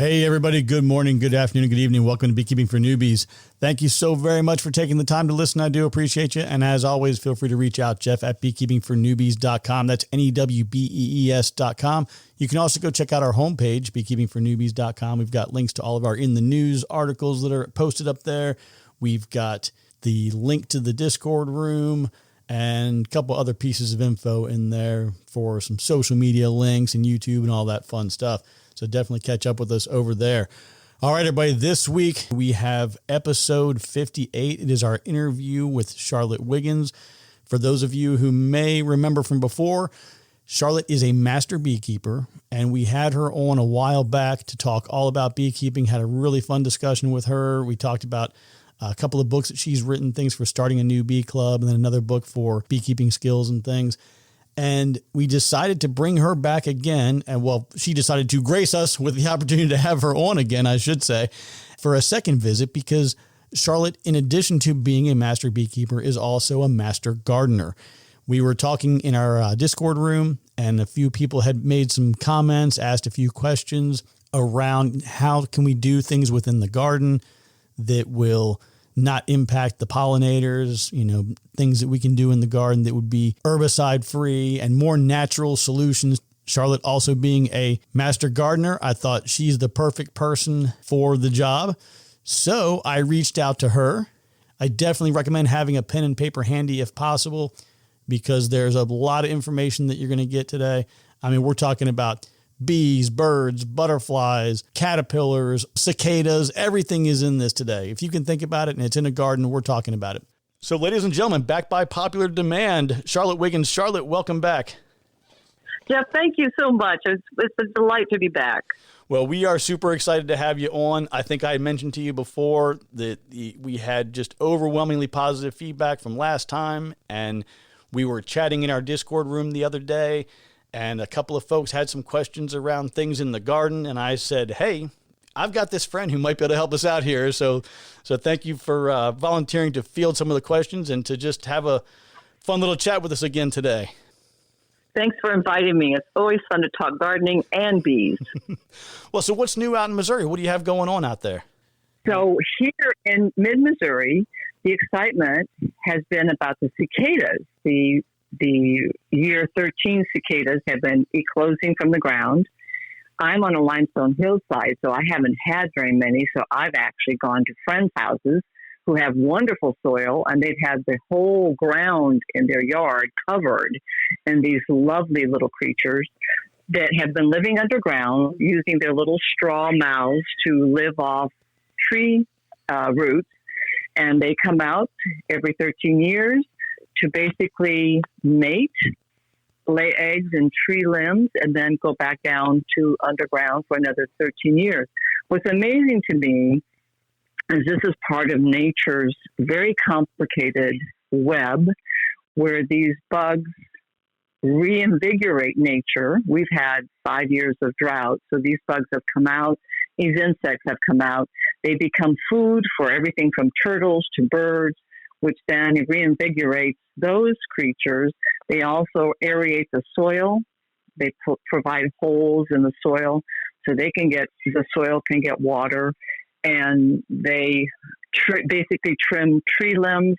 Hey, everybody. Good morning, good afternoon, good evening. Welcome to Beekeeping for Newbies. Thank you so very much for taking the time to listen. I do appreciate you. And as always, feel free to reach out, Jeff at beekeepingfornewbies.com. That's NEWBEES.com. You can also go check out our homepage, beekeepingfornewbies.com. We've got links to all of our in the news articles that are posted up there. We've got the link to the Discord room and a couple other pieces of info in there for some social media links and YouTube and all that fun stuff. So definitely catch up with us over there. All right, everybody, this week we have episode 58. It is our interview with Charlotte Wiggins. For those of you who may remember from before, Charlotte is a master beekeeper, and we had her on a while back to talk all about beekeeping, had a really fun discussion with her. We talked about a couple of books that she's written, things for starting a new bee club, and then another book for beekeeping skills and things. And we decided to bring her back again. And well, she decided to grace us with the opportunity to have her on again, I should say, for a second visit, because Charlotte, in addition to being a master beekeeper, is also a master gardener. We were talking in our Discord room, and a few people had made some comments, asked a few questions around how can we do things within the garden that will not impact the pollinators, things that we can do in the garden that would be herbicide free and more natural solutions. Charlotte also being a master gardener, I thought she's the perfect person for the job. So I reached out to her. I definitely recommend having a pen and paper handy if possible, because there's a lot of information that you're going to get today. I mean, we're talking about bees, birds, butterflies, caterpillars, cicadas, everything is in this today. If you can think about it and it's in a garden, we're talking about it. So ladies and gentlemen, back by popular demand, Charlotte Wiggins. Charlotte, welcome back. Jeff, thank you so much. It's a delight to be back. Well, we are super excited to have you on. I think I mentioned to you before that we had just overwhelmingly positive feedback from last time, and we were chatting in our Discord room the other day, and a couple of folks had some questions around things in the garden. And I said, hey, I've got this friend who might be able to help us out here. So thank you for volunteering to field some of the questions and to just have a fun little chat with us again today. Thanks for inviting me. It's always fun to talk gardening and bees. Well, so what's new out in Missouri? What do you have going on out there? So here in mid-Missouri, the excitement has been about the cicadas. The year 13 cicadas have been eclosing from the ground. I'm on a limestone hillside, so I haven't had very many. So I've actually gone to friends' houses who have wonderful soil, and they've had the whole ground in their yard covered in these lovely little creatures that have been living underground using their little straw mouths to live off tree roots. And they come out every 13 years to basically mate, lay eggs in tree limbs, and then go back down to underground for another 13 years. What's amazing to me is this is part of nature's very complicated web where these bugs reinvigorate nature. We've had 5 years of drought, so these bugs have come out. These insects have come out. They become food for everything from turtles to birds, which then reinvigorates those creatures. They also aerate the soil. They provide holes in the soil so the soil can get water. And they basically trim tree limbs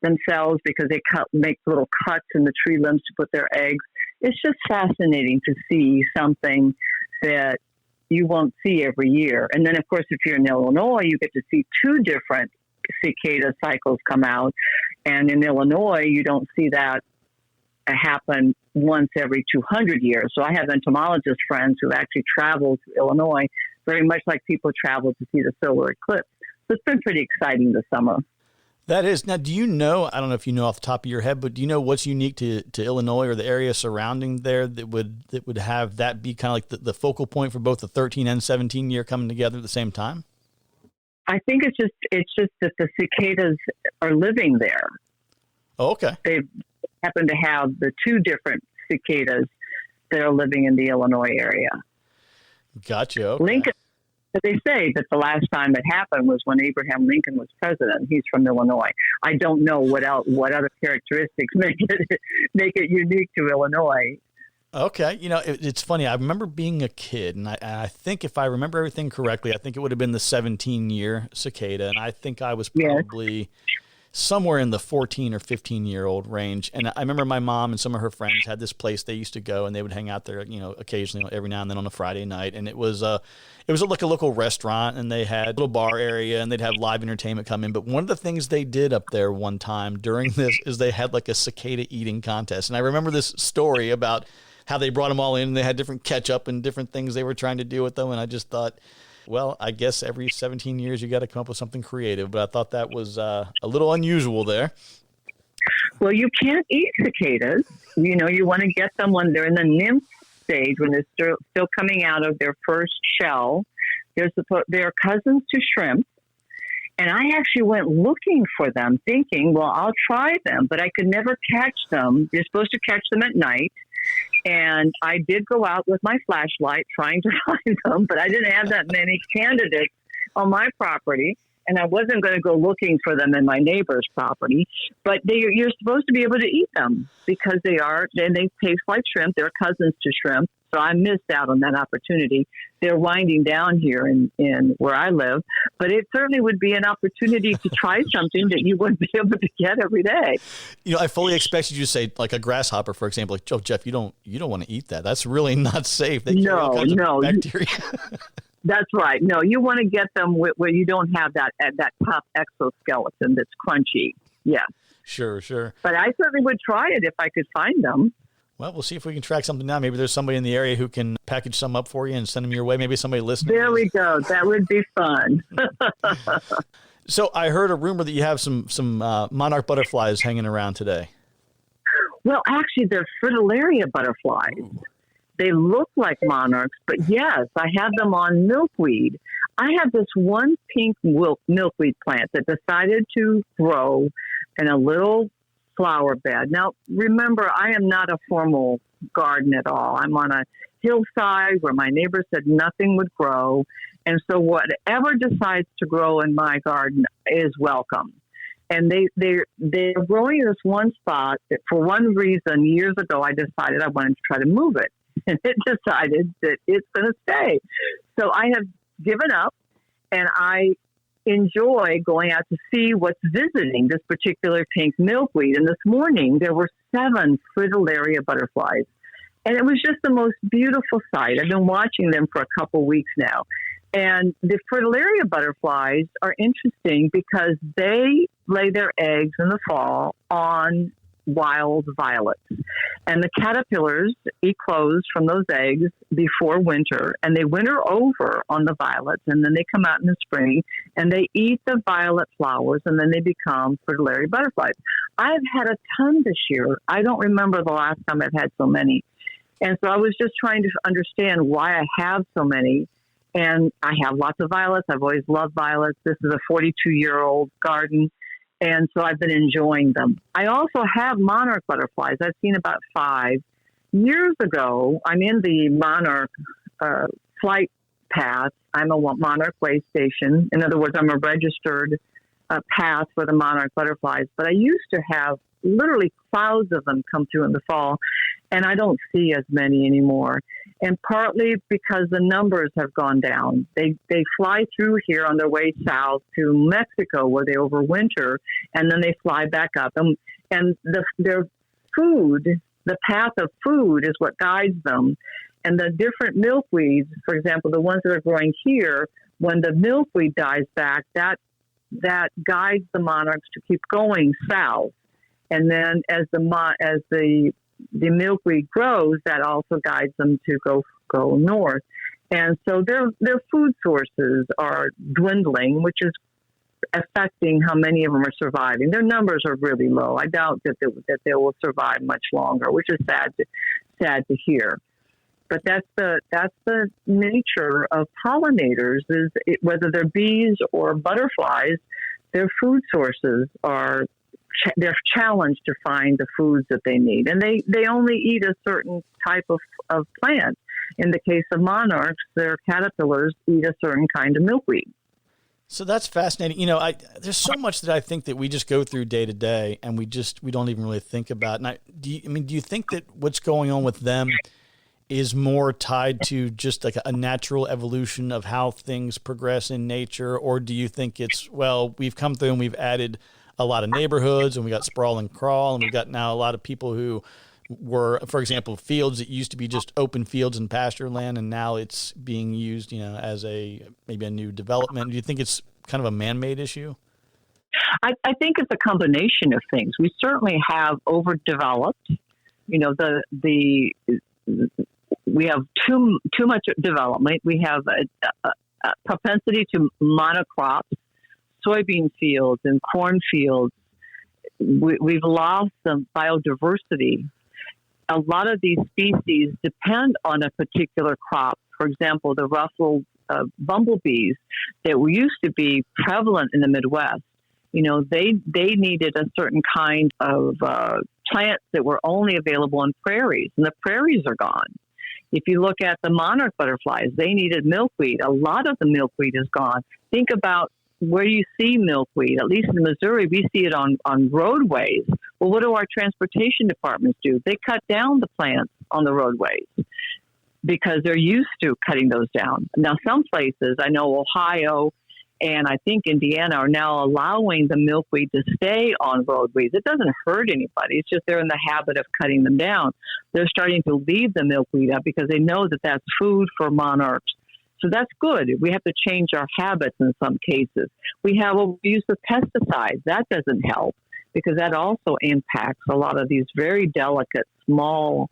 themselves because they make little cuts in the tree limbs to put their eggs. It's just fascinating to see something that you won't see every year. And then, of course, if you're in Illinois, you get to see two different cicada cycles come out. And in Illinois, you don't see that happen once every 200 years. So I have entomologist friends who actually travel to Illinois, very much like people travel to see the solar eclipse. So it's been pretty exciting this summer. That is. Now, do you know, I don't know if you know off the top of your head, but do you know what's unique to Illinois or the area surrounding there that would have that be kind of like the focal point for both the 13 and 17 year coming together at the same time? I think it's just that the cicadas are living there. Oh, okay. They happen to have the two different cicadas that are living in the Illinois area. Gotcha. Okay. Lincoln, they say that the last time it happened was when Abraham Lincoln was president. He's from Illinois. I don't know what other characteristics make it unique to Illinois. Okay. It's funny. I remember being a kid, and I think if I remember everything correctly, I think it would have been the 17-year cicada, and I think I was Yes. probably somewhere in the 14 or 15-year-old range. And I remember my mom and some of her friends had this place they used to go, and they would hang out there, occasionally, every now and then on a Friday night. And it was like a local restaurant, and they had a little bar area, and they'd have live entertainment come in. But one of the things they did up there one time during this is they had like a cicada eating contest. And I remember this story about how they brought them all in, and they had different ketchup and different things they were trying to do with them. And I just thought, well, I guess every 17 years you got to come up with something creative, but I thought that was a little unusual there. Well, you can't eat cicadas. You want to get them when they're in the nymph stage, when they're still coming out of their first shell. They're cousins to shrimp. And I actually went looking for them, thinking, well, I'll try them, but I could never catch them. You're supposed to catch them at night. And I did go out with my flashlight trying to find them, but I didn't have that many candidates on my property. And I wasn't going to go looking for them in my neighbor's property. But you're supposed to be able to eat them because they taste like shrimp. They're cousins to shrimp. So I missed out on that opportunity. They're winding down here in where I live. But it certainly would be an opportunity to try something that you wouldn't be able to get every day. I fully expected you to say like a grasshopper, for example. Like, oh, Jeff, you don't want to eat that. That's really not safe. They carry all kinds of bacteria. That's right. No, you want to get them where you don't have that tough exoskeleton that's crunchy. Yeah. Sure. But I certainly would try it if I could find them. Well, we'll see if we can track something down. Maybe there's somebody in the area who can package some up for you and send them your way. Maybe somebody listening. There we go. That would be fun. So I heard a rumor that you have some monarch butterflies hanging around today. Well, actually, they're fritillaria butterflies. Ooh. They look like monarchs, but yes, I have them on milkweed. I have this one pink milkweed plant that decided to grow in a little flower bed. Now, remember, I am not a formal garden at all. I'm on a hillside where my neighbor said nothing would grow. And so whatever decides to grow in my garden is welcome. And they're growing in this one spot that for one reason, years ago, I decided I wanted to try to move it. And it decided that it's going to stay. So I have given up, and I enjoy going out to see what's visiting this particular pink milkweed. And this morning, there were 7 fritillaria butterflies. And it was just the most beautiful sight. I've been watching them for a couple weeks now. And the fritillaria butterflies are interesting because they lay their eggs in the fall on wild violets. And the caterpillars eclose from those eggs before winter, and they winter over on the violets, and then they come out in the spring, and they eat the violet flowers, and then they become fritillaria butterflies. I've had a ton this year. I don't remember the last time I've had so many. And so I was just trying to understand why I have so many. And I have lots of violets. I've always loved violets. This is a 42-year-old garden. And so I've been enjoying them. I also have monarch butterflies. I've seen about 5. Years ago, I'm in the monarch flight path. I'm a monarch way station. In other words, I'm a registered path for the monarch butterflies. But I used to have literally clouds of them come through in the fall, and I don't see as many anymore. And partly because the numbers have gone down. They fly through here on their way south to Mexico where they overwinter, and then they fly back up. And their food, the path of food is what guides them. And the different milkweeds, for example, the ones that are growing here, when the milkweed dies back, that guides the monarchs to keep going south. And then as the milkweed grows, that also guides them to go north. And so their food sources are dwindling, which is affecting how many of them are surviving. Their numbers are really low. I doubt that they will survive much longer, which is sad to hear. But that's the nature of pollinators, whether they're bees or butterflies, their food sources they're challenged to find the foods that they need. And they only eat a certain type of plant. In the case of monarchs, their caterpillars eat a certain kind of milkweed. So that's fascinating. There's so much that I think that we just go through day to day, and we don't even really think about. And do you think that what's going on with them is more tied to just like a natural evolution of how things progress in nature? Or do you think it's, well, we've come through and we've added a lot of neighborhoods and we got sprawl and crawl, and we've got now a lot of people who were, for example, fields that used to be just open fields and pasture land, and now it's being used, as maybe a new development. Do you think it's kind of a man-made issue? I think it's a combination of things. We certainly have overdeveloped. We have too much development. We have a propensity to monocrops, soybean fields and corn fields. We've lost some biodiversity. A lot of these species depend on a particular crop. For example, the ruffled bumblebees that used to be prevalent in the Midwest. They needed a certain kind of plants that were only available in prairies, and the prairies are gone. If you look at the monarch butterflies, they needed milkweed. A lot of the milkweed is gone. Think about where you see milkweed. At least in Missouri, we see it on roadways. Well, what do our transportation departments do? They cut down the plants on the roadways because they're used to cutting those down. Now, some places, I know Ohio and I think Indiana, are now allowing the milkweed to stay on roadways. It doesn't hurt anybody. It's just they're in the habit of cutting them down. They're starting to leave the milkweed up because they know that that's food for monarchs. So that's good. We have to change our habits in some cases. We have use of pesticides. That doesn't help because that also impacts a lot of these very delicate, small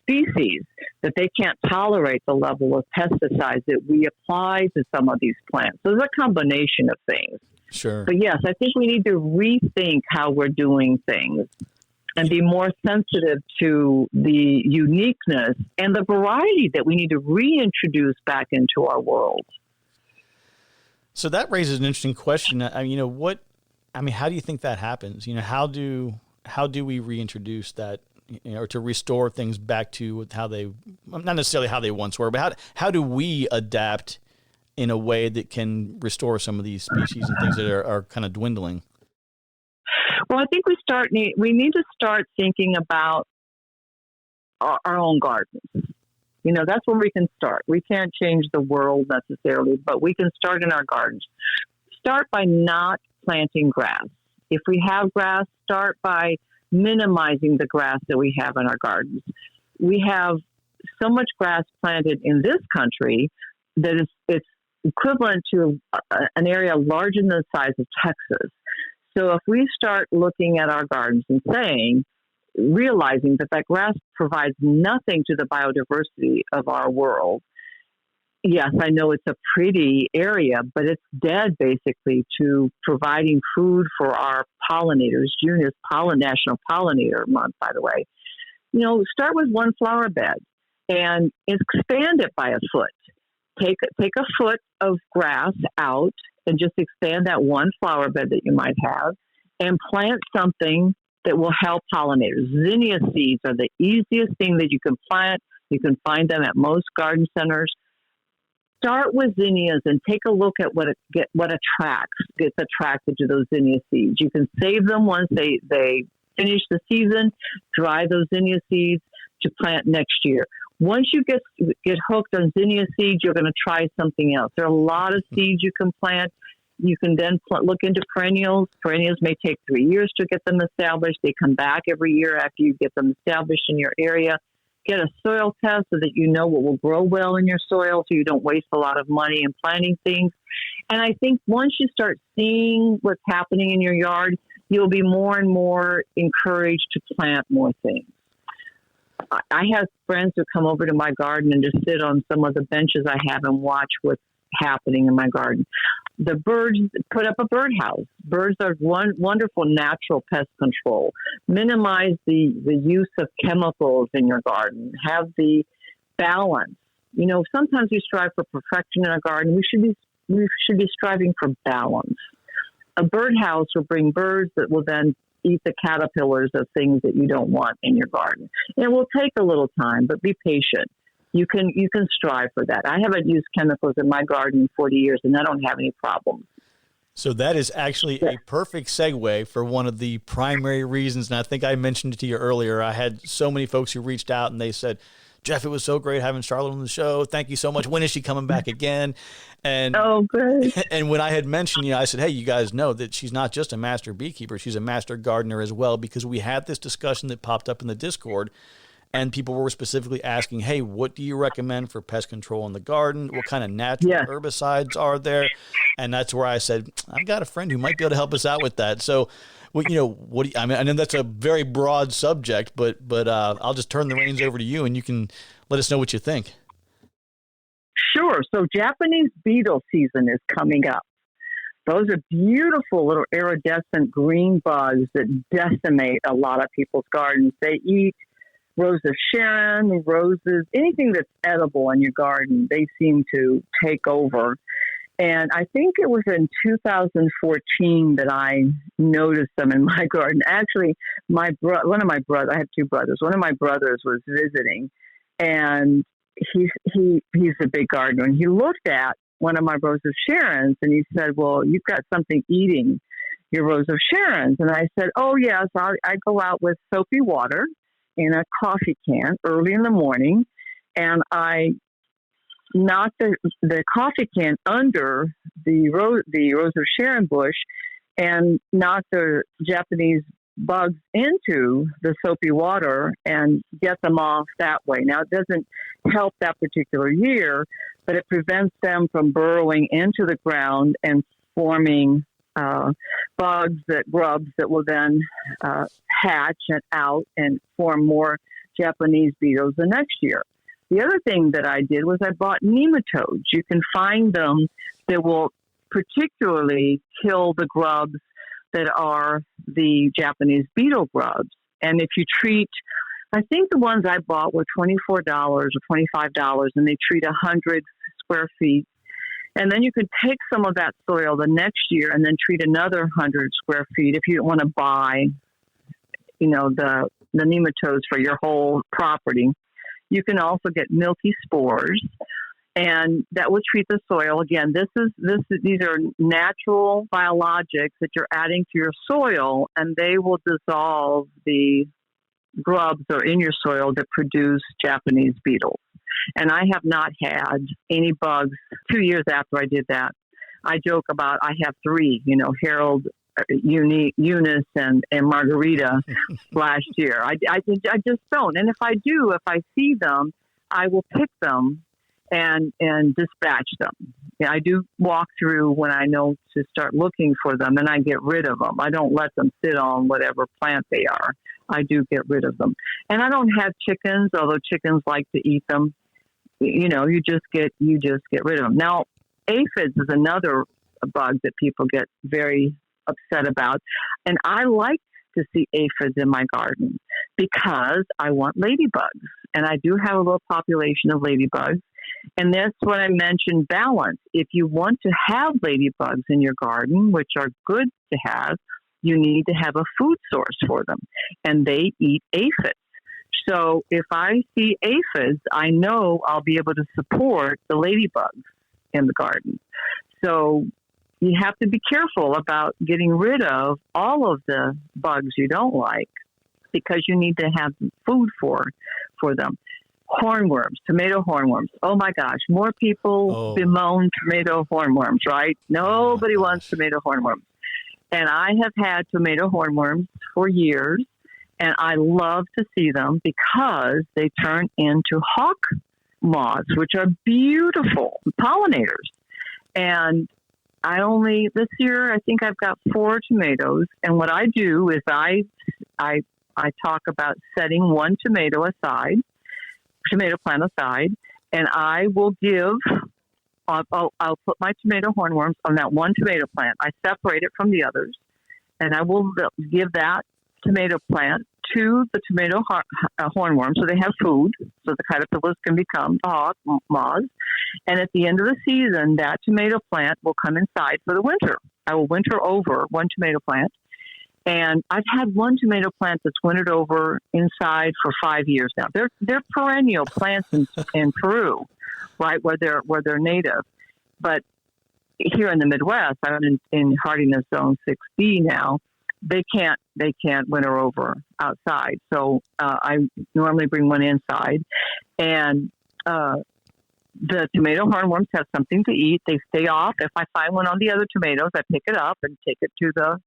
species that they can't tolerate the level of pesticides that we apply to some of these plants. So there's a combination of things. Sure. But yes, I think we need to rethink how we're doing things and be more sensitive to the uniqueness and the variety that we need to reintroduce back into our world. So that raises an interesting question. How do you think that happens? How do we reintroduce that, or to restore things back to how they, not necessarily how they once were, but how do we adapt in a way that can restore some of these species and things that are kind of dwindling? Well, I think we need to start thinking about our own gardens. That's where we can start. We can't change the world necessarily, but we can start in our gardens. Start by not planting grass. If we have grass, start by minimizing the grass that we have in our gardens. We have so much grass planted in this country that it's equivalent to an area larger than the size of Texas. So if we start looking at our gardens and realizing that grass provides nothing to the biodiversity of our world, yes, I know it's a pretty area, but it's dead basically to providing food for our pollinators. June is National Pollinator Month, by the way. Start with one flower bed and expand it by a foot. Take a foot of grass out and just expand that one flower bed that you might have and plant something that will help pollinators. Zinnia seeds are the easiest thing that you can plant. You can find them at most garden centers. Start with zinnias and take a look at what gets attracted to those zinnia seeds. You can save them once they finish the season, dry those zinnia seeds to plant next year. Once you get hooked on zinnia seeds, you're going to try something else. There are a lot of seeds you can plant. You can then look into perennials. Perennials may take 3 years to get them established. They come back every year after you get them established in your area. Get a soil test so that you know what will grow well in your soil so you don't waste a lot of money in planting things. And I think once you start seeing what's happening in your yard, you'll be more and more encouraged to plant more things. I have friends who come over to my garden and just sit on some of the benches I have and watch what's happening in my garden. The birds put up a birdhouse. Birds are wonderful natural pest control. Minimize the use of chemicals in your garden. Have the balance. Sometimes we strive for perfection in our garden. We should be striving for balance. A birdhouse will bring birds that will then eat the caterpillars of things that you don't want in your garden. And it will take a little time, but be patient. You can strive for that. I haven't used chemicals in my garden in 40 years, and I don't have any problems. So that is actually a perfect segue for one of the primary reasons, and I think I mentioned it to you earlier. I had so many folks who reached out and they said, Jeff, it was so great having Charlotte on the show. Thank you so much. When is she coming back again? And oh, good. And when I had mentioned, I said, hey, you guys know that she's not just a master beekeeper, she's a master gardener as well, because we had this discussion that popped up in the Discord, and people were specifically asking, hey, what do you recommend for pest control in the garden? What kind of natural herbicides are there? And that's where I said, I've got a friend who might be able to help us out with that. So, well, what do you, I mean, I know that's a very broad subject, but I'll just turn the reins over to you, and you can let us know what you think. Sure. So Japanese beetle season is coming up. Those are beautiful little iridescent green bugs that decimate a lot of people's gardens. They eat rose of Sharon, roses, anything that's edible in your garden, they seem to take over. And I think it was in 2014 that I noticed them in my garden. Actually, one of my brothers, I have two brothers. One of my brothers was visiting, and he's a big gardener, and he looked at one of my rose of Sharons, and he said, well, you've got something eating your rose of Sharons. And I said, oh, yes, I go out with soapy water in a coffee can early in the morning, and I knock the coffee can under the rose of Sharon bush and knock the Japanese bugs into the soapy water and get them off that way. Now, it doesn't help that particular year, but it prevents them from burrowing into the ground and forming grubs that will then hatch and out and form more Japanese beetles the next year. The other thing that I did was I bought nematodes. You can find them that will particularly kill the grubs that are the Japanese beetle grubs. And if you treat, I think the ones I bought were $24 or $25, and they treat 100 square feet. And then you could take some of that soil the next year and then treat another 100 square feet if you don't want to buy, the nematodes for your whole property. You can also get milky spores, and that will treat the soil. Again, these are natural biologics that you're adding to your soil, and they will dissolve the grubs that are in your soil that produce Japanese beetles. And I have not had any bugs 2 years after I did that. I joke about I have three, Harold, Eunice, and Margarita last year. I just don't. And if I see them, I will pick them and dispatch them. Yeah, I do walk through when I know to start looking for them, and I get rid of them. I don't let them sit on whatever plant they are. I do get rid of them. And I don't have chickens, although chickens like to eat them. You just get rid of them. Now, aphids is another bug that people get very upset about. And I like to see aphids in my garden because I want ladybugs. And I do have a little population of ladybugs. And that's what I mentioned, balance. If you want to have ladybugs in your garden, which are good to have, you need to have a food source for them. And they eat aphids. So if I see aphids, I know I'll be able to support the ladybugs in the garden. So you have to be careful about getting rid of all of the bugs you don't like because you need to have food for them. Hornworms, tomato hornworms. Oh my gosh, more people bemoan tomato hornworms, right? Nobody wants tomato hornworms. And I have had tomato hornworms for years, and I love to see them because they turn into hawk moths, which are beautiful pollinators. And this year, I think I've got 4 tomatoes. And what I do is I talk about setting one tomato plant aside, and I will I'll put my tomato hornworms on that one tomato plant. I separate it from the others, and I will give that tomato plant to the tomato hornworms so they have food, so the caterpillars can become the hawk moths. And at the end of the season, that tomato plant will come inside for the winter. I will winter over one tomato plant. And I've had one tomato plant that's wintered over inside for 5 years now. They're perennial plants in Peru, right, where they're native. But here in the Midwest, I'm in hardiness zone 6B now, they can't winter over outside. So I normally bring one inside, and the tomato hornworms have something to eat. They stay off. If I find one on the other tomatoes, I pick it up and take it to the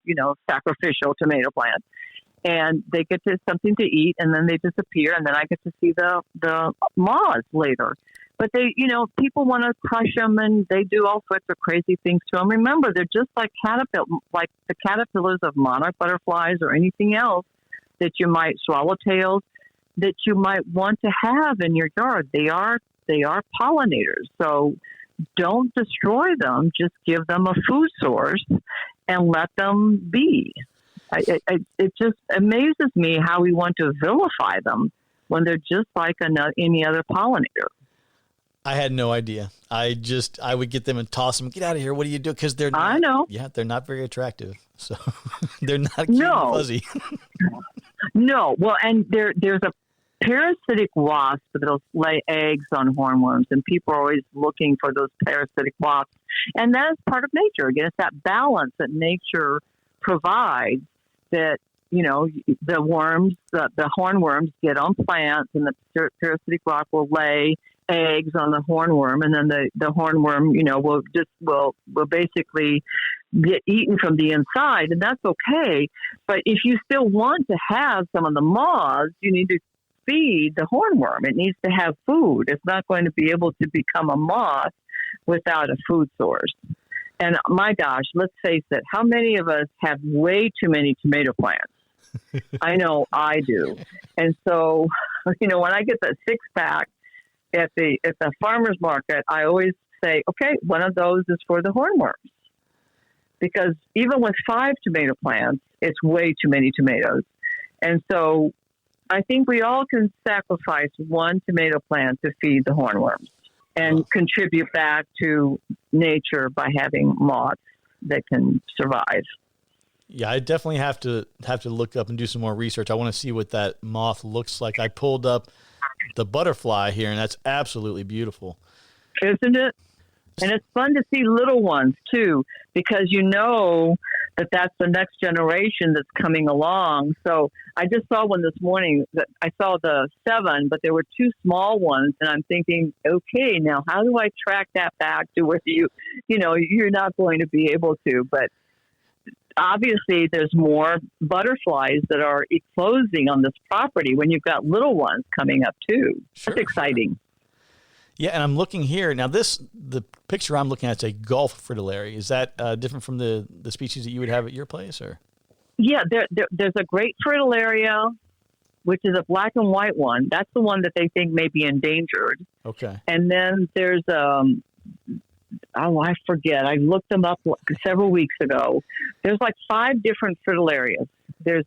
sacrificial tomato plant, and they get to something to eat, and then they disappear, and then I get to see the moths later. But they, people want to crush them, and they do all sorts of crazy things to them. Remember, they're just like the caterpillars of monarch butterflies or anything else that you might, swallowtails, that you might want to have in your yard. They are pollinators. So don't destroy them. Just give them a food source and let them be. It just amazes me how we want to vilify them when they're just like any other pollinator. I had no idea. I would get them and toss them. Get out of here. What do you do? Because they're not, I know. Yeah, they're not very attractive. So they're not cute and fuzzy. No. Well, and there's a parasitic wasp that'll lay eggs on hornworms, and people are always looking for those parasitic wasps. And that is part of nature. Again, it's that balance that nature provides, that the worms, the hornworms get on plants, and the parasitic wasp will lay eggs on the hornworm, and then the hornworm will basically get eaten from the inside, and that's okay. But if you still want to have some of the moths, you need to feed the hornworm. It needs to have food. It's not going to be able to become a moth without a food source. And my gosh, let's face it, how many of us have way too many tomato plants? I know I do. And so, when I get that 6-pack at the farmer's market, I always say, okay, one of those is for the hornworms. Because even with 5 tomato plants, it's way too many tomatoes. And so I think we all can sacrifice one tomato plant to feed the hornworms and contribute back to nature by having moths that can survive. Yeah, I definitely have to look up and do some more research. I want to see what that moth looks like. I pulled up the butterfly here, and that's absolutely beautiful. Isn't it? And it's fun to see little ones, too, because that's the next generation that's coming along. So I just saw one this morning. That I saw the 7, but there were 2 small ones, and I'm thinking, okay, now how do I track that back to where you're not going to be able to? But obviously, there's more butterflies that are eclosing on this property when you've got little ones coming up too. Sure. That's exciting. Yeah, and I'm looking here now. The picture I'm looking at is a Gulf fritillary. Is that different from the species that you would have at your place, or? Yeah, there's a great fritillaria, which is a black and white one. That's the one that they think may be endangered. Okay. And then there's I forget. I looked them up several weeks ago. There's like 5 different fritillarias. There's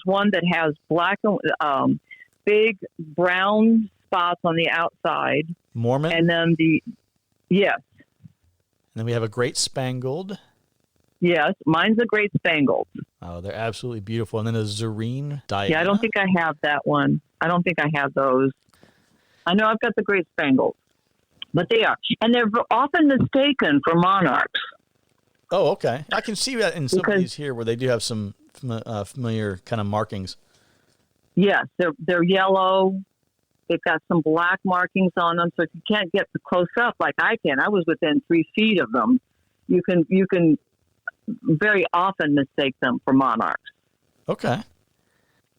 one that has black and big brown spots on the outside. Mormon? And then yes. And then we have a great spangled. Yes, mine's a great spangled. Oh, they're absolutely beautiful. And then a Zarine Diana. Yeah, I don't think I have that one. I don't think I have those. I know I've got the great spangled, but they are. And they're often mistaken for monarchs. Oh, okay. I can see that in some of these here where they do have some familiar kind of markings. Yes, they're yellow. They've got some black markings on them, so if you can't get close up like I can, I was within 3 feet of them. You can very often mistake them for monarchs. Okay.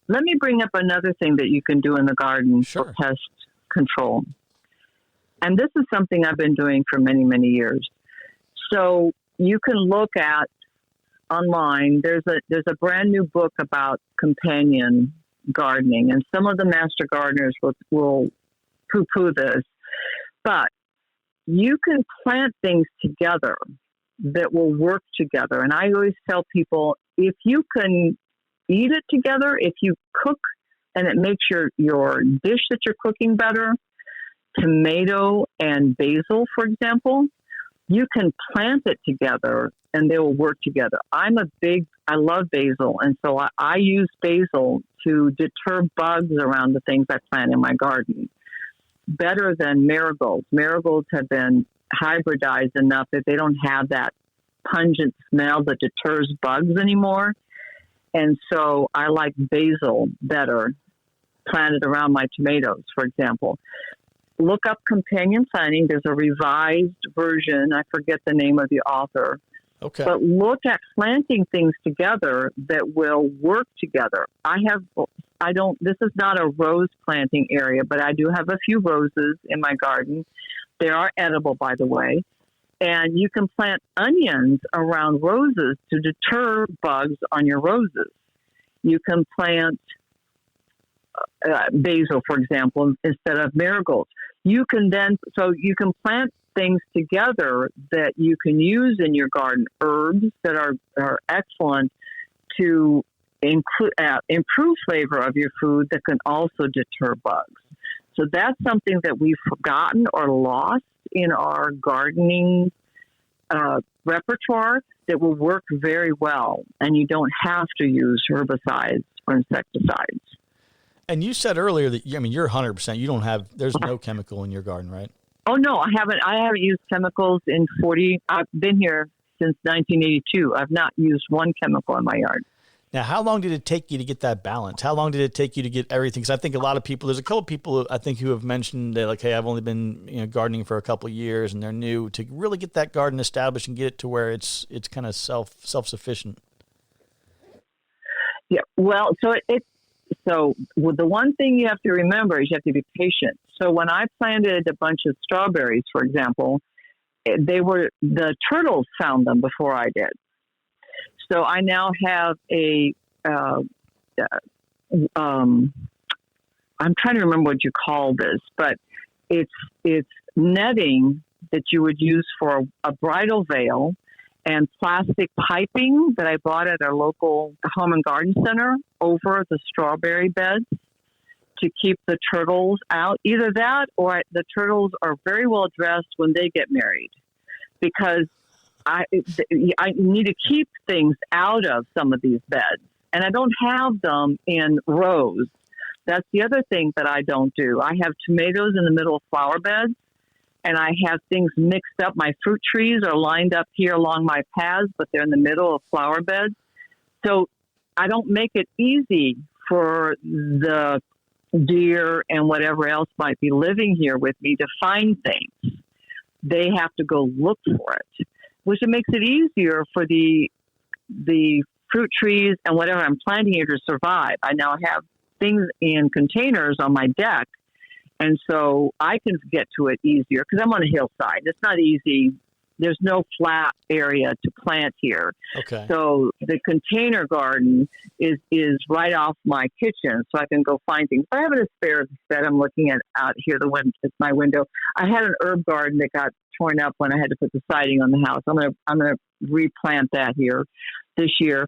Let me bring up another thing that you can do in the garden for pest control. And this is something I've been doing for many, many years. So you can look at online. There's a brand new book about companion gardening, and some of the master gardeners will poo-poo this, but you can plant things together that will work together. And I always tell people, if you can eat it together, if you cook and it makes your dish that you're cooking better, tomato and basil, for example, you can plant it together and they will work together. I love basil, and so I use basil to deter bugs around the things I plant in my garden. Better than marigolds. Marigolds have been hybridized enough that they don't have that pungent smell that deters bugs anymore. And so I like basil better planted around my tomatoes, for example. Look up companion planting. There's a revised version. I forget the name of the author. Okay. But look at planting things together that will work together. This is not a rose planting area, but I do have a few roses in my garden. They are edible, by the way. And you can plant onions around roses to deter bugs on your roses. You can plant basil, for example, instead of marigolds. You can plant things together that you can use in your garden, herbs that are excellent to improve flavor of your food that can also deter bugs. So that's something that we've forgotten or lost in our gardening repertoire that will work very well, and you don't have to use herbicides or insecticides. And you said earlier that you're 100%. You don't have. There's no chemical in your garden, right? Oh no, I haven't used chemicals in 40. I've been here since 1982. I've not used one chemical in my yard. Now, how long did it take you to get that balance? How long did it take you to get everything? Because I think a lot of people, there's a couple of people I think who have mentioned that, like, hey, I've only been gardening for a couple of years and they're new, to really get that garden established and get it to where it's kind of self-sufficient. Yeah, well, so the one thing you have to remember is you have to be patient. So when I planted a bunch of strawberries, for example, the turtles found them before I did. So I now have I'm trying to remember what you call this, but it's netting that you would use for a bridal veil and plastic piping that I bought at our local home and garden center over the strawberry beds to keep the turtles out. Either that or the turtles are very well dressed when they get married, because I need to keep things out of some of these beds, and I don't have them in rows. That's the other thing that I don't do. I have tomatoes in the middle of flower beds, and I have things mixed up. My fruit trees are lined up here along my paths, but they're in the middle of flower beds. So I don't make it easy for the deer and whatever else might be living here with me to find things. They have to go look for it, which it makes it easier for the fruit trees and whatever I'm planting here to survive. I now have things in containers on my deck, and so I can get to it easier because I'm on a hillside. It's not easy. There's no flat area to plant here. Okay. So the container garden is right off my kitchen, so I can go find things. I have an asparagus bed I'm looking at out here. It's my window. I had an herb garden that got torn up when I had to put the siding on the house. I'm gonna replant that here this year.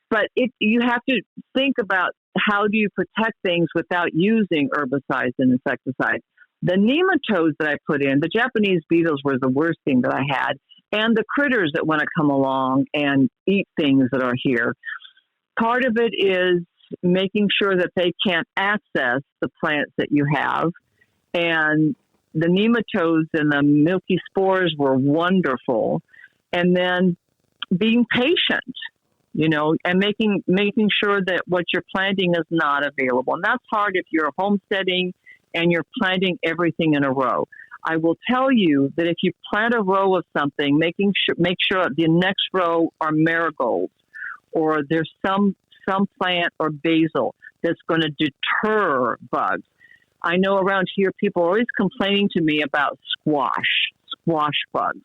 But you have to think about how do you protect things without using herbicides and insecticides. The nematodes that I put in, the Japanese beetles were the worst thing that I had, and the critters that want to come along and eat things that are here. Part of it is making sure that they can't access the plants that you have. And the nematodes and the milky spores were wonderful. And then being patient, and making sure that what you're planting is not available. And that's hard if you're homesteading and you're planting everything in a row. I will tell you that if you plant a row of something, make sure the next row are marigolds, or there's some plant or basil that's going to deter bugs. I know around here people are always complaining to me about squash bugs.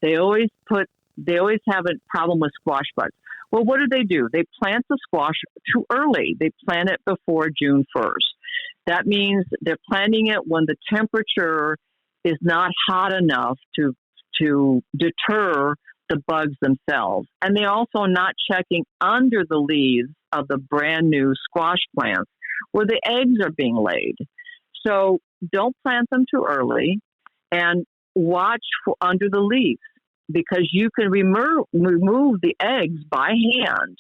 They always have a problem with squash bugs. Well, what do? They plant the squash too early. They plant it before June 1st. That means they're planting it when the temperature is not hot enough to deter the bugs themselves. And they're also not checking under the leaves of the brand new squash plants where the eggs are being laid. So don't plant them too early, and watch for under the leaves, because you can remove the eggs by hand,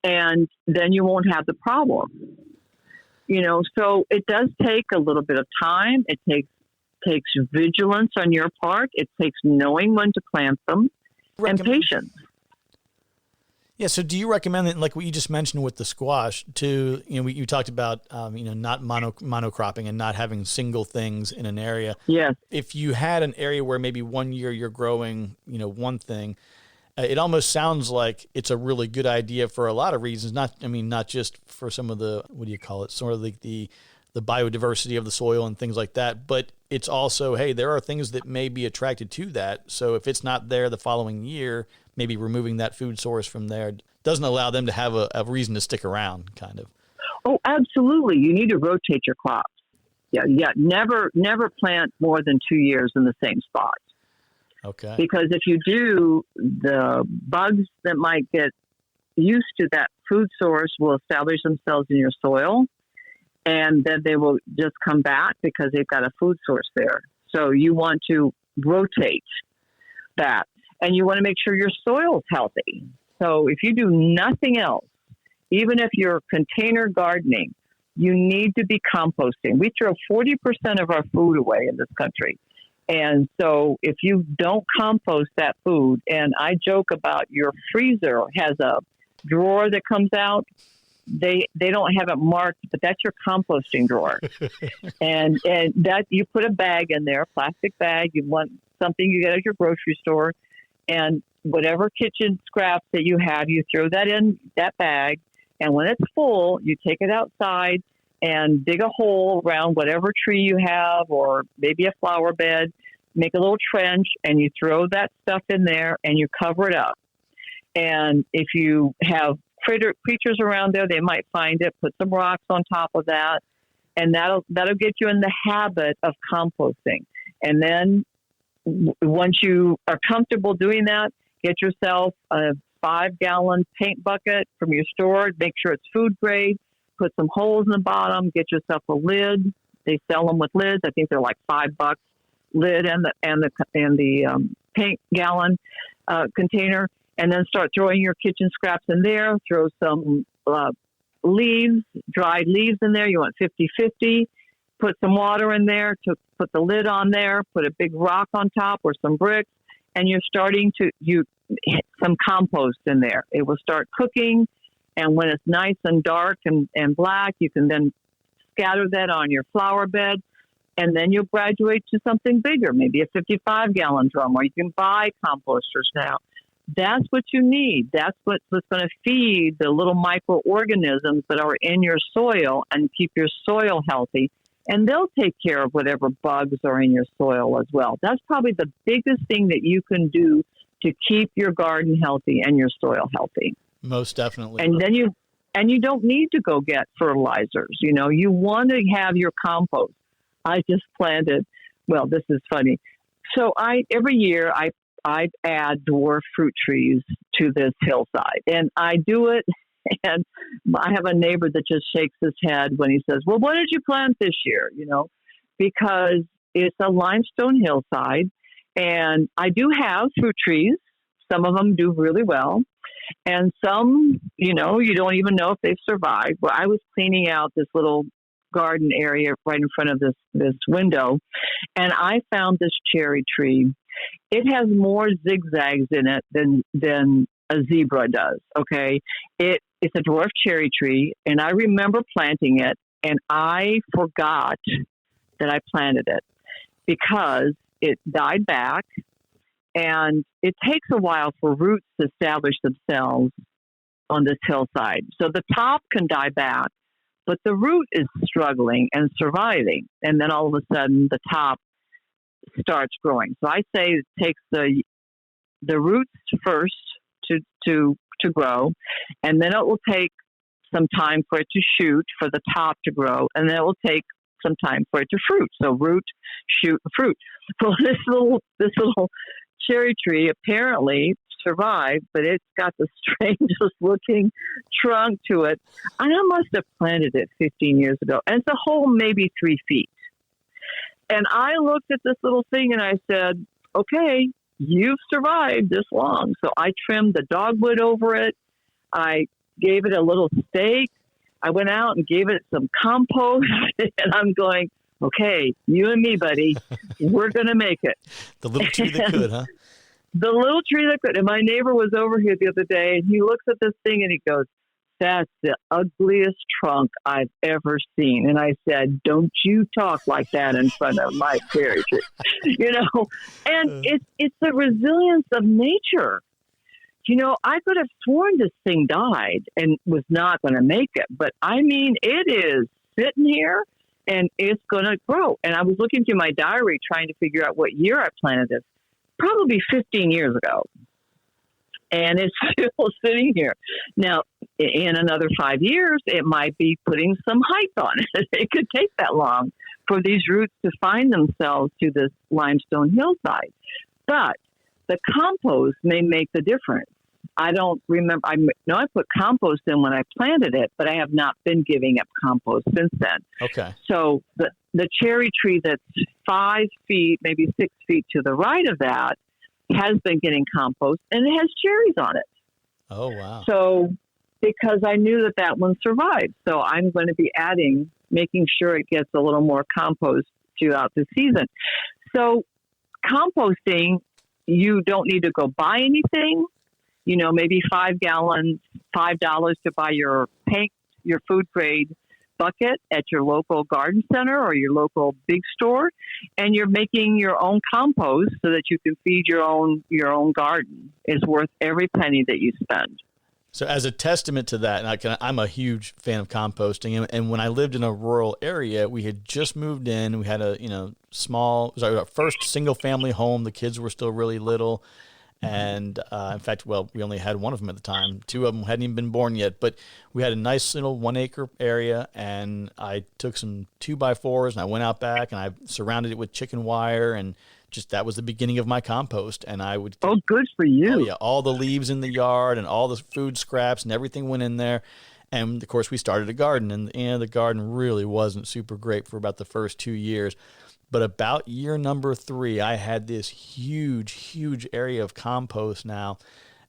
and then you won't have the problem. So it does take a little bit of time. It takes vigilance on your part. It takes knowing when to plant them and patience. Yeah. So do you recommend that, like what you just mentioned with the squash, to, you talked about, not monocropping and not having single things in an area. Yes. If you had an area where maybe one year you're growing, one thing, it almost sounds like it's a really good idea for a lot of reasons. Not just for some of the, what do you call it? Sort of like the biodiversity of the soil and things like that, but it's also, hey, there are things that may be attracted to that. So if it's not there the following year, maybe removing that food source from there doesn't allow them to have a reason to stick around, kind of. Oh, absolutely. You need to rotate your crops. Yeah. Never plant more than 2 years in the same spot. Okay. Because if you do, the bugs that might get used to that food source will establish themselves in your soil, and then they will just come back because they've got a food source there. So you want to rotate that, and you want to make sure your soil's healthy. So if you do nothing else, even if you're container gardening, you need to be composting. We throw 40% of our food away in this country. And so if you don't compost that food, and I joke about your freezer has a drawer that comes out, they don't have it marked, but that's your composting drawer. and that you put a bag in there, plastic bag, you want something you get at your grocery store, and whatever kitchen scraps that you have, you throw that in that bag, and when it's full, you take it outside and dig a hole around whatever tree you have, or maybe a flower bed, make a little trench, and you throw that stuff in there and you cover it up. And if you have creatures around there, they might find it, put some rocks on top of that, and that'll get you in the habit of composting. And then once you are comfortable doing that, get yourself a 5-gallon paint bucket from your store, make sure it's food grade, put some holes in the bottom, get yourself a lid. They sell them with lids. I think they're like $5 lid and the paint gallon container, and then start throwing your kitchen scraps in there. Throw some leaves, dried leaves in there. You want 50-50. Put some water in there to put the lid on there. Put a big rock on top or some bricks, and you're starting to some compost in there. It will start cooking, and when it's nice and dark and black, you can then scatter that on your flower bed, and then you'll graduate to something bigger, maybe a 55-gallon drum, or you can buy composters now. That's what you need. That's what's going to feed the little microorganisms that are in your soil and keep your soil healthy. And they'll take care of whatever bugs are in your soil as well. That's probably the biggest thing that you can do to keep your garden healthy and your soil healthy. Most definitely. And then you don't need to go get fertilizers. You want to have your compost. I just planted, well, this is funny. So every year I add dwarf fruit trees to this hillside, and I do it. And I have a neighbor that just shakes his head when he says, well, what did you plant this year? Because it's a limestone hillside, and I do have fruit trees. Some of them do really well. And some, you don't even know if they've survived. Well, I was cleaning out this little garden area right in front of this window, and I found this cherry tree. It has more zigzags in it than a zebra does. Okay. It's a dwarf cherry tree, and I remember planting it, and I forgot that I planted it because it died back, and it takes a while for roots to establish themselves on this hillside. So the top can die back, but the root is struggling and surviving, and then all of a sudden the top starts growing. So I say it takes the roots first to grow, and then it will take some time for it to shoot, for the top to grow, and then it will take some time for it to fruit. So root, shoot, fruit. Well, this little cherry tree apparently survived, but it's got the strangest looking trunk to it. And I must have planted it 15 years ago, and it's a whole maybe 3 feet. And I looked at this little thing and I said, okay, you've survived this long. So I trimmed the dogwood over it. I gave it a little stake. I went out and gave it some compost. And I'm going, okay, you and me, buddy, we're going to make it. The little tree that could, huh? The little tree that could, and my neighbor was over here the other day, and he looks at this thing and he goes, "That's the ugliest trunk I've ever seen." And I said, "Don't you talk like that in front of my cherry tree." And it's the resilience of nature. I could have sworn this thing died and was not going to make it, but I mean, it is sitting here and it's going to grow. And I was looking through my diary trying to figure out what year I planted this, probably 15 years ago. And it's still sitting here. Now, in another 5 years, it might be putting some height on it. It could take that long for these roots to find themselves to this limestone hillside. But the compost may make the difference. I don't remember. I know I put compost in when I planted it, but I have not been giving up compost since then. Okay. So the cherry tree that's 5 feet, maybe 6 feet to the right of that has been getting compost, and it has cherries on it. Oh, wow. So because I knew that one survived. So I'm going to be making sure it gets a little more compost throughout the season. So composting, you don't need to go buy anything. Maybe 5 gallons, $5 to buy your food grade bucket at your local garden center or your local big store, and you're making your own compost so that you can feed your own garden. Is worth every penny that you spend. So as a testament to that, and I'm a huge fan of composting, and when I lived in a rural area, we had just moved in. We had a it was our first single family home. The kids were still really little. And in fact, we only had one of them at the time. 2 of them hadn't even been born yet. But we had a nice little 1 acre area, and I took some 2x4s and I went out back and I surrounded it with chicken wire, and that was the beginning of my compost. And I would good for you. Oh yeah, all the leaves in the yard and all the food scraps and everything went in there. And of course, we started a garden, and the garden really wasn't super great for about the first 2 years. But about year number 3, I had this huge, huge area of compost now.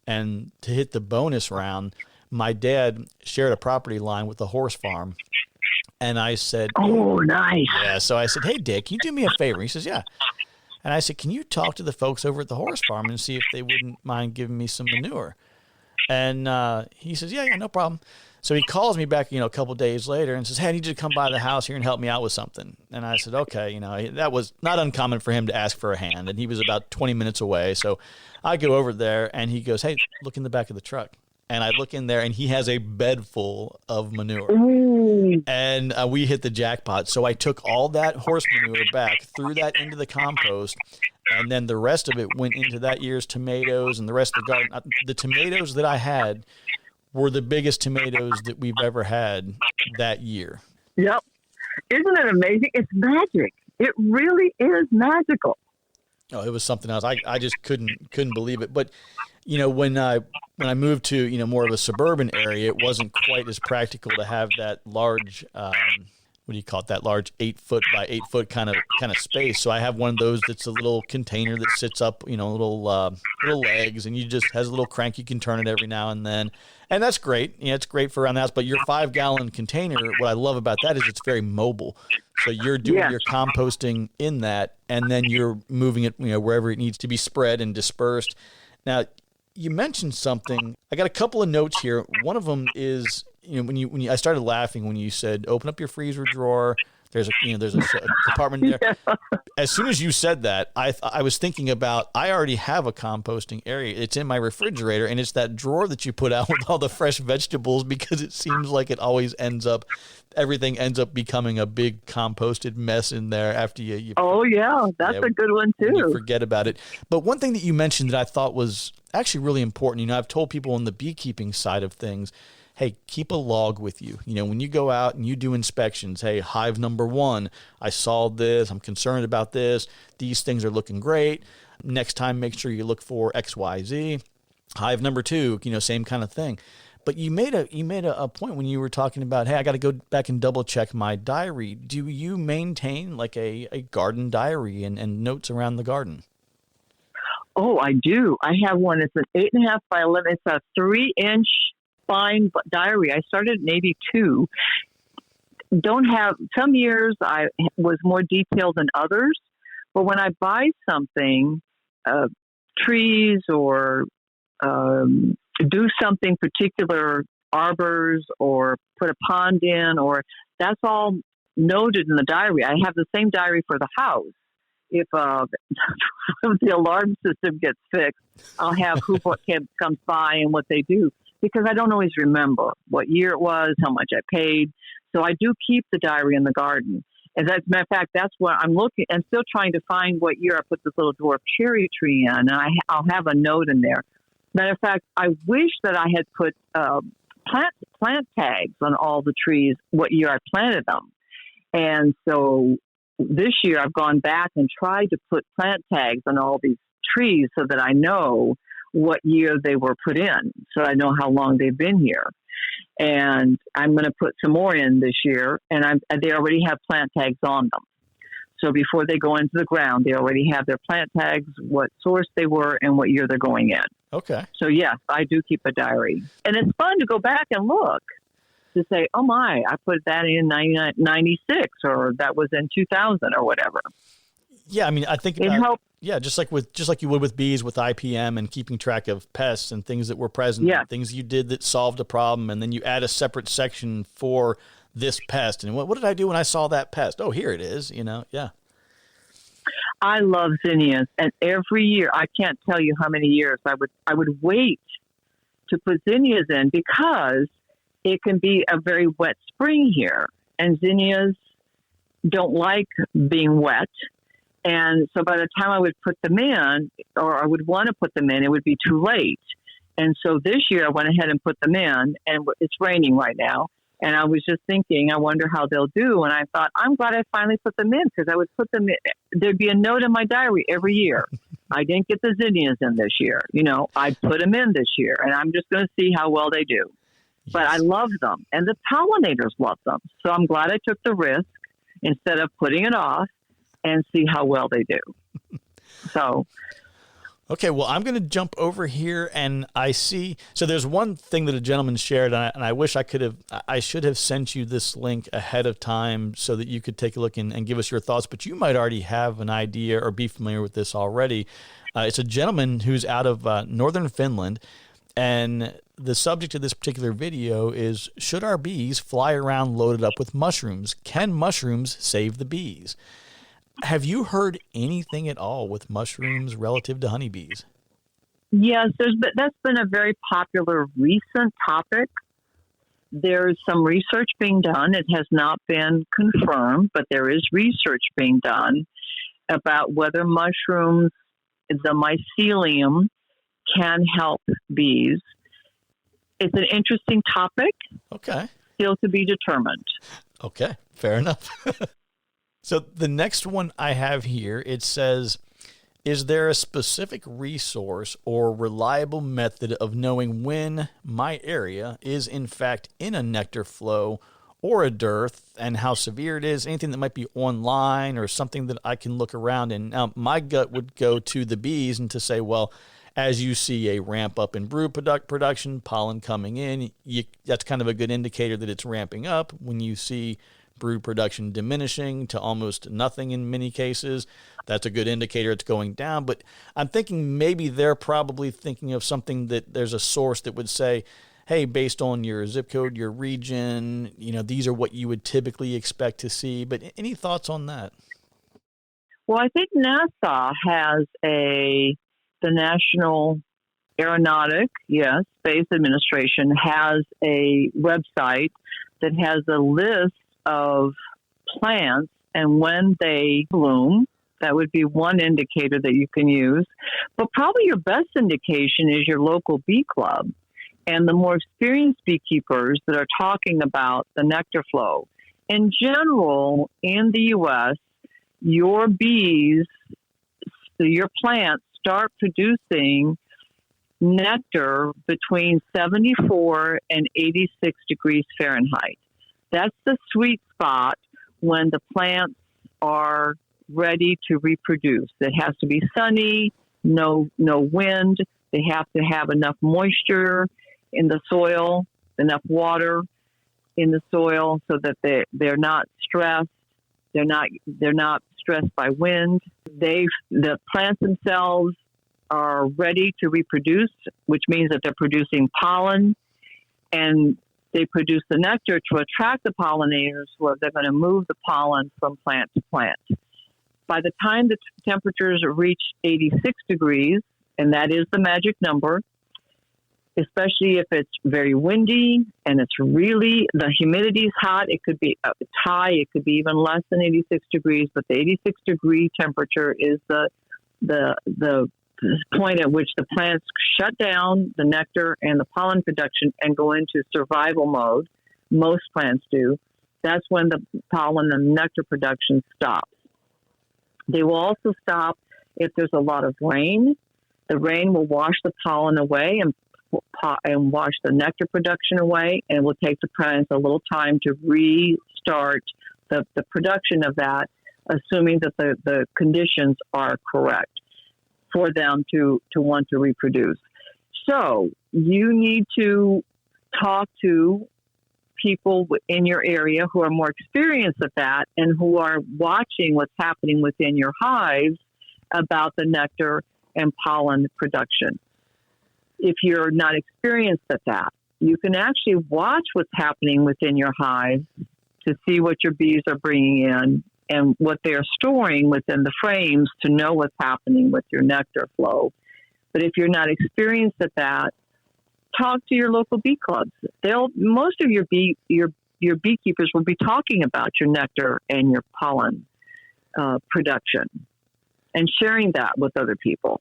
And to hit the bonus round, my dad shared a property line with the horse farm. And I said, "Oh, nice." Yeah. So I said, "Hey, Dick, can you do me a favor?" He says, "Yeah." And I said, "Can you talk to the folks over at the horse farm and see if they wouldn't mind giving me some manure?" And he says, yeah, no problem. So he calls me back, a couple of days later and says, "Hey, I need you to come by the house here and help me out with something." And I said, okay, that was not uncommon for him to ask for a hand. And he was about 20 minutes away. So I go over there and he goes, "Hey, look in the back of the truck." And I look in there and he has a bed full of manure. Ooh. And we hit the jackpot. So I took all that horse manure back, threw that into the compost, and then the rest of it went into that year's tomatoes and the rest of the garden. The tomatoes that I had were the biggest tomatoes that we've ever had that year. Yep. Isn't it amazing? It's magic. It really is magical. Oh, it was something else. I just couldn't believe it. But, when I moved to, more of a suburban area, it wasn't quite as practical to have that large, what do you call it? That large 8 foot by 8 foot kind of space. So I have one of those that's a little container that sits up, little legs, and has a little crank. You can turn it every now and then. And that's great. It's great for around the house. But your 5 gallon container, what I love about that is it's very mobile. So you're doing your composting in that, and then you're moving it, wherever it needs to be spread and dispersed. Now, you mentioned something. I got a couple of notes here. One of them is, when I started laughing when you said, "Open up your freezer drawer. There's a compartment there." Yeah. As soon as you said that, I was thinking about, I already have a composting area. It's in my refrigerator, and it's that drawer that you put out with all the fresh vegetables, because it seems like it always everything ends up becoming a big composted mess in there after you oh yeah, that's a good one too. You forget about it. But one thing that you mentioned that I thought was actually really important, I've told people on the beekeeping side of things, hey, keep a log with you. When you go out and you do inspections, hey, hive number 1, I saw this, I'm concerned about this, these things are looking great. Next time, make sure you look for XYZ. Hive number 2, same kind of thing. But you made a point when you were talking about, hey, I got to go back and double check my diary. Do you maintain like a garden diary and notes around the garden? Oh, I do. I have one. It's an 8.5 by 11. It's a 3-inch fine diary. I started in '82. Some years I was more detailed than others, but when I buy something, trees or do something particular, arbors, or put a pond in, or that's all noted in the diary. I have the same diary for the house. If the alarm system gets fixed, I'll have who comes by and what they do, because I don't always remember what year it was, how much I paid. So I do keep the diary in the garden. As a matter of fact, that's what I'm looking and still trying to find what year I put this little dwarf cherry tree in, and I'll have a note in there. Matter of fact, I wish that I had put plant tags on all the trees, what year I planted them. And so this year I've gone back and tried to put plant tags on all these trees so that I know what year they were put in, so I know how long they've been here. And I'm going to put some more in this year, and they already have plant tags on them. So before they go into the ground, they already have their plant tags, what source they were, and what year they're going in. Okay. So yes, I do keep a diary. And it's fun to go back and look to say, oh my, I put that in 1996, or that was in 2000 or whatever. Yeah, I mean, I think it helps. Yeah, just like you would with bees with IPM and keeping track of pests and things that were present, yeah. Things you did that solved a problem, and then you add a separate section for this pest. And what did I do when I saw that pest? Oh, here it is, yeah. I love zinnias, and every year, I can't tell you how many years I would wait to put zinnias in, because it can be a very wet spring here, and zinnias don't like being wet. And so by the time I would put them in, or I would want to put them in, it would be too late. And so this year I went ahead and put them in, and it's raining right now. And I was just thinking, I wonder how they'll do. And I thought, I'm glad I finally put them in, because I would put them in. There'd be a note in my diary every year. I didn't get the zinnias in this year. I put them in this year, and I'm just going to see how well they do. Yes. But I love them, and the pollinators love them. So I'm glad I took the risk instead of putting it off, and see how well they do. So. Okay, well, I'm going to jump over here, and I see. So there's one thing that a gentleman shared, and I wish I should have sent you this link ahead of time so that you could take a look and give us your thoughts. But you might already have an idea or be familiar with this already. It's a gentleman who's out of northern Finland, and the subject of this particular video is, should our bees fly around loaded up with mushrooms? Can mushrooms save the bees? Have you heard anything at all with mushrooms relative to honeybees? Yes, that's been a very popular recent topic. There's some research being done. It has not been confirmed, but there is research being done about whether mushrooms, the mycelium, can help bees. It's an interesting topic. Okay. Still to be determined. Okay, fair enough. So the next one I have here, it says, is there a specific resource or reliable method of knowing when my area is in fact in a nectar flow or a dearth, and how severe it is? Anything that might be online or something that I can look around in? Now, my gut would go to the bees and to say, well, as you see a ramp up in brood production, pollen coming in, that's kind of a good indicator that it's ramping up. When you see brood production diminishing to almost nothing in many cases, that's a good indicator it's going down. But I'm thinking maybe they're probably thinking of something that there's a source that would say, hey, based on your zip code, your region, these are what you would typically expect to see. But any thoughts on that? Well, I think NASA has the National Aeronautic, Space Administration has a website that has a list of plants and when they bloom. That would be one indicator that you can use. But probably your best indication is your local bee club and the more experienced beekeepers that are talking about the nectar flow. In general, in the U.S., your bees, your plants start producing nectar between 74 and 86 degrees Fahrenheit. That's the sweet spot when the plants are ready to reproduce. It has to be sunny, no wind. They have to have enough moisture in the soil, enough water in the soil so that they're not stressed. They're not stressed by wind. The plants themselves are ready to reproduce, which means that they're producing pollen, and they produce the nectar to attract the pollinators, where they're going to move the pollen from plant to plant. By the time the temperatures reach 86 degrees, and that is the magic number, especially if it's very windy and it's really, the humidity is hot, it could be high, it could be even less than 86 degrees, but the 86 degree temperature is the point at which the plants shut down the nectar and the pollen production and go into survival mode. Most plants do. That's when the pollen and nectar production stops. They will also stop if there's a lot of rain. The rain will wash the pollen away and wash the nectar production away, and it will take the plants a little time to restart the production of that, assuming that the conditions are correct for them to want to reproduce. So you need to talk to people in your area who are more experienced at that and who are watching what's happening within your hives about the nectar and pollen production. If you're not experienced at that, you can actually watch what's happening within your hives to see what your bees are bringing in and what they're storing within the frames to know what's happening with your nectar flow. But if you're not experienced at that, talk to your local bee clubs. Most of your beekeepers will be talking about your nectar and your pollen production and sharing that with other people.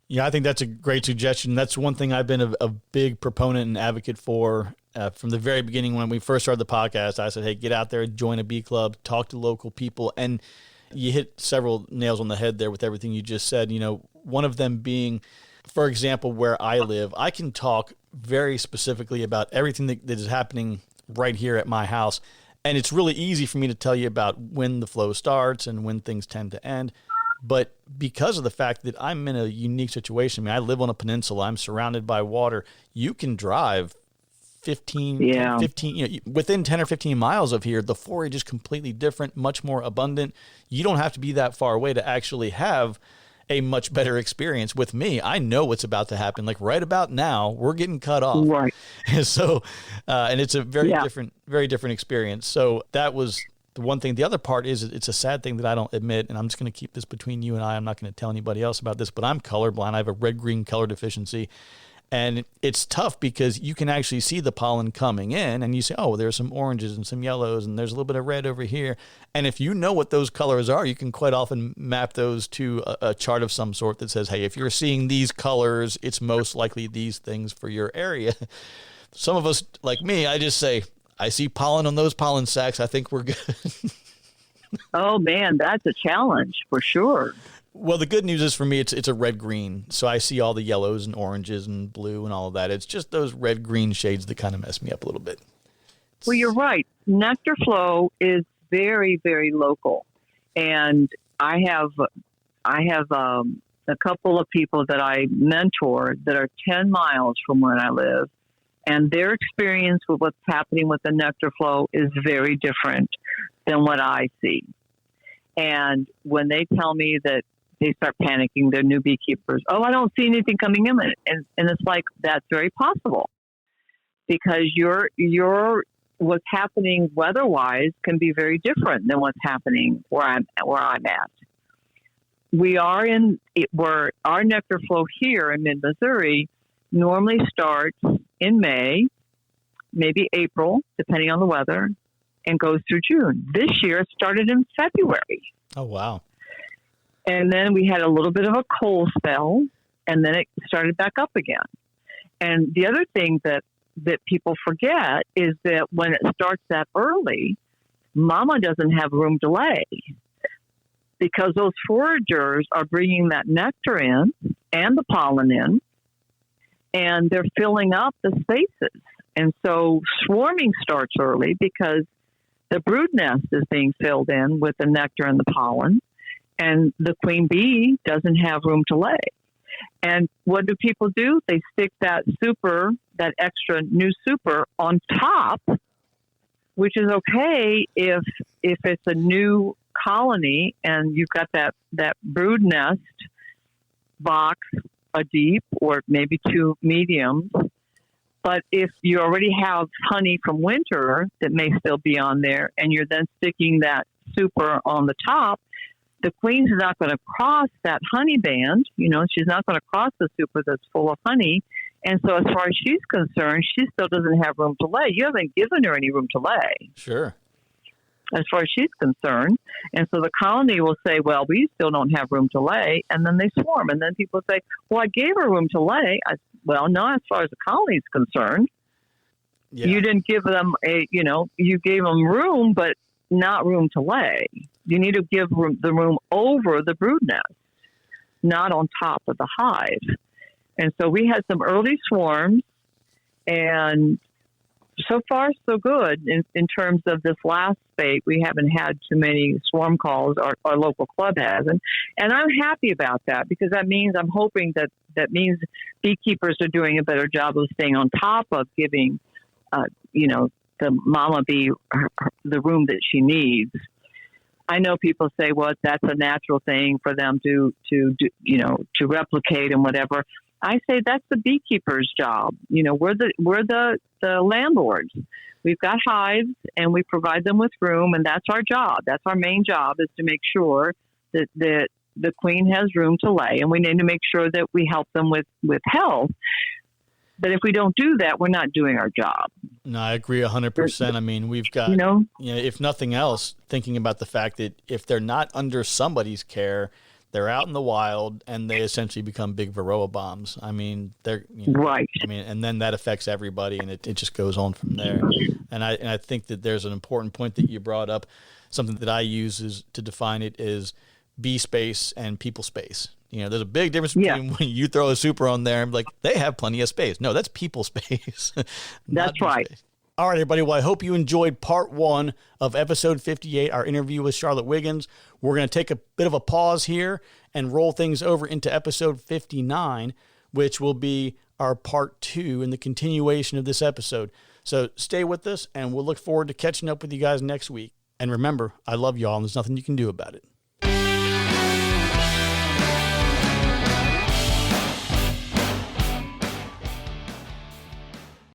Yeah, I think that's a great suggestion. That's one thing I've been a big proponent and advocate for from the very beginning. When we first started the podcast, I said, hey, get out there, join a bee club, talk to local people. And you hit several nails on the head there with everything you just said. You know, one of them being, for example, where I live, I can talk very specifically about everything that is happening right here at my house. And it's really easy for me to tell you about when the flow starts and when things tend to end. But because of the fact that I'm in a unique situation, I mean, I live on a peninsula, I'm surrounded by water, you can drive 15, within 10 or 15 miles of here, the forage is completely different, much more abundant. You don't have to be that far away to actually have a much better experience. With me, I know what's about to happen. Like right about now, we're getting cut off. Right. So, and it's a very different experience. So that was the one thing. The other part is it's a sad thing that I don't admit, and I'm just going to keep this between you and I. I'm not going to tell anybody else about this, but I'm colorblind. I have a red-green color deficiency. And it's tough because you can actually see the pollen coming in and you say, oh, there's some oranges and some yellows and there's a little bit of red over here. And if you know what those colors are, you can quite often map those to a chart of some sort that says, hey, if you're seeing these colors, it's most likely these things for your area. Some of us, like me, I just say, I see pollen on those pollen sacs. I think we're good. Oh, man, that's a challenge for sure. Well, the good news is for me, it's a red-green. So I see all the yellows and oranges and blue and all of that. It's just those red-green shades that kind of mess me up a little bit. Well, you're right. Nectar flow is very, very local. And I have a couple of people that I mentor that are 10 miles from where I live. And their experience with what's happening with the nectar flow is very different than what I see. And when they tell me that they start panicking, they're new beekeepers, oh, I don't see anything coming in. And it's like, that's very possible because what's happening weather-wise can be very different than what's happening where I'm at. Where our nectar flow here in mid-Missouri normally starts in May, maybe April, depending on the weather, and goes through June. This year it started in February. Oh, wow. And then we had a little bit of a cold spell, and then it started back up again. And the other thing that people forget is that when it starts that early, mama doesn't have room to lay because those foragers are bringing that nectar in and the pollen in, and they're filling up the spaces. And so swarming starts early because the brood nest is being filled in with the nectar and the pollen, and the queen bee doesn't have room to lay. And what do people do? They stick that extra new super on top, which is okay if it's a new colony and you've got that brood nest box, a deep, or maybe 2 mediums. But if you already have honey from winter that may still be on there, and you're then sticking that super on the top, the queen's not going to cross that honey band. She's not going to cross the super that's full of honey. And so as far as she's concerned, she still doesn't have room to lay. You haven't given her any room to lay. Sure. As far as she's concerned. And so the colony will say, well, we still don't have room to lay. And then they swarm. And then people say, well, I gave her room to lay. Well, no, as far as the colony's concerned, you didn't give them you gave them room, but not room to lay. You need to give the room over the brood nest, not on top of the hive. And so we had some early swarms, and so far so good in terms of this last spate. We haven't had too many swarm calls. Our local club hasn't. And I'm happy about that, because that means I'm hoping that means beekeepers are doing a better job of staying on top of giving, the mama bee the room that she needs. I know people say, well, that's a natural thing for them to replicate and whatever. I say that's the beekeeper's job. We're the landlords. We've got hives and we provide them with room, and that's our job. That's our main job, is to make sure that the queen has room to lay, and we need to make sure that we help them with health. But if we don't do that, we're not doing our job. No, I agree 100%. I mean, we've got, if nothing else, thinking about the fact that if they're not under somebody's care, they're out in the wild and they essentially become big varroa bombs. I mean, right. I mean, and then that affects everybody, and it just goes on from there. And I think that there's an important point that you brought up. Something that I use is to define it is bee space and people space. There's a big difference between when you throw a super on there and like, they have plenty of space. No, that's people space. That's right. Space. All right, everybody. Well, I hope you enjoyed part 1 of episode 58, our interview with Charlotte Wiggins. We're going to take a bit of a pause here and roll things over into episode 59, which will be our part 2 in the continuation of this episode. So stay with us, and we'll look forward to catching up with you guys next week. And remember, I love y'all, and there's nothing you can do about it.